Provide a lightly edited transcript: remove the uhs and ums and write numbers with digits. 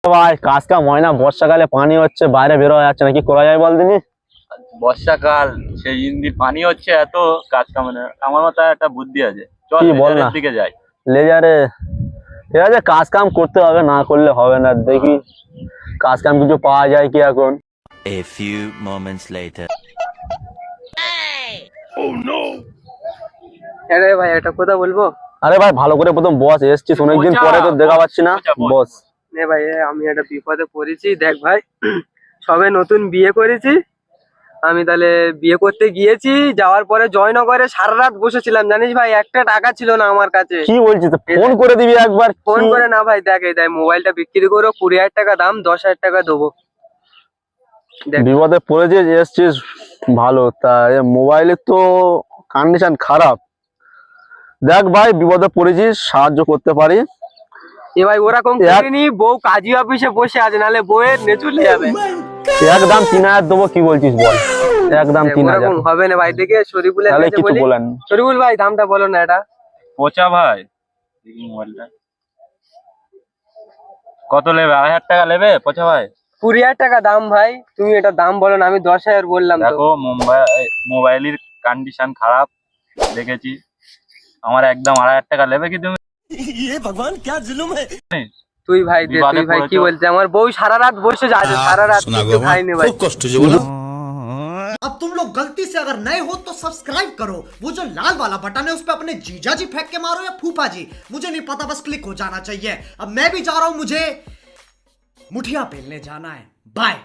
ভাই কাজ কাম হয় না, বর্ষাকালে পানি হচ্ছে, বাইরে বেরোয়া যাচ্ছে না, কি করা যায় বল দিনি। বর্ষাকাল সেই দিন পানি হচ্ছে, এত কাজ কাম না। আমার মাথায় একটা বুদ্ধি আছে, চল কি বল লেজারের না। দিকে যাই। লেজারে ঠিক আছে, কাজ কাম করতে হবে, না করলে হবে না। দেখি কাজ কাম কিছু পাওয়া যায় কি এখন। A few moments later. আরে ভাই একটা কথা বলবো। আরে ভাই ভালো করে প্রথম বস, এসছিস অনেকদিন পরে, তো দেখা পাচ্ছি না। বস নে ভাই আমি একটা বিপদে পড়েছি, দেখ ভাই সবে নতুন বিয়ে করেছি আমি। তাহলে বিয়ে করতে গিয়েছি, যাওয়ার পরে জয়নগরে সারা রাত বসেছিলাম জানিস ভাই, একটা টাকা ছিল না আমার কাছে। কি বলছিস, ফোন করে দিবি একবার। ফোন করে না ভাই, দেখ এই দেখ মোবাইলটা বিক্রি করো, 20,000 টাকা দাম, 10,000 টাকা দেবো। বিপদে পড়েছিস, এসছিস ভালো। তা মোবাইলের তো কন্ডিশন খারাপ। দেখ ভাই বিপদে পড়েছিস, সাহায্য করতে পারি। এ ভাই ওরকম করিনি, বউ কাজী অফিসে বসে আছে, নালে বউয়ের নে চলে যাবে। একদম 3,000 দেবো, কি বলছিস বল। একদম 3,000 ওরকম হবে না ভাই, দেখে শরীফুলের তাহলে কাছে কিছু বলি। বলেন। শরীফুল ভাই দামটা বলো না এটা। পচা ভাই, দেখি মোবাইলটা কত নেবে? 2,500 টাকা নেবে পচা ভাই? 20,000 টাকা দাম ভাই, তুমি এটা দাম বলো না, আমি 10,000 বললাম তো। দেখো মোবাইলের কন্ডিশন খারাপ দেখেছি, আমার একদম 2,500 টাকা নেবে কি তুমি? তুই ভাই দে, বিবাদে তুই ভাই কি পড়েছো। বলছিস, আমার বউ সারা রাত বসে আছে, সারা রাত কিছু খাইনি ভাই। अब तुम लोग गलती से अगर नए हो तो सब्सक्राइब करो, वो जो लाल वाला बटन है उस पे अपने जीजा जी फेंक के मारो या फूफा जी, मुझे नहीं पता, बस क्लिक हो जाना चाहिए। अब मैं भी जा रहा हूं, मुझे मुठिया पेलने जाना है। बाय।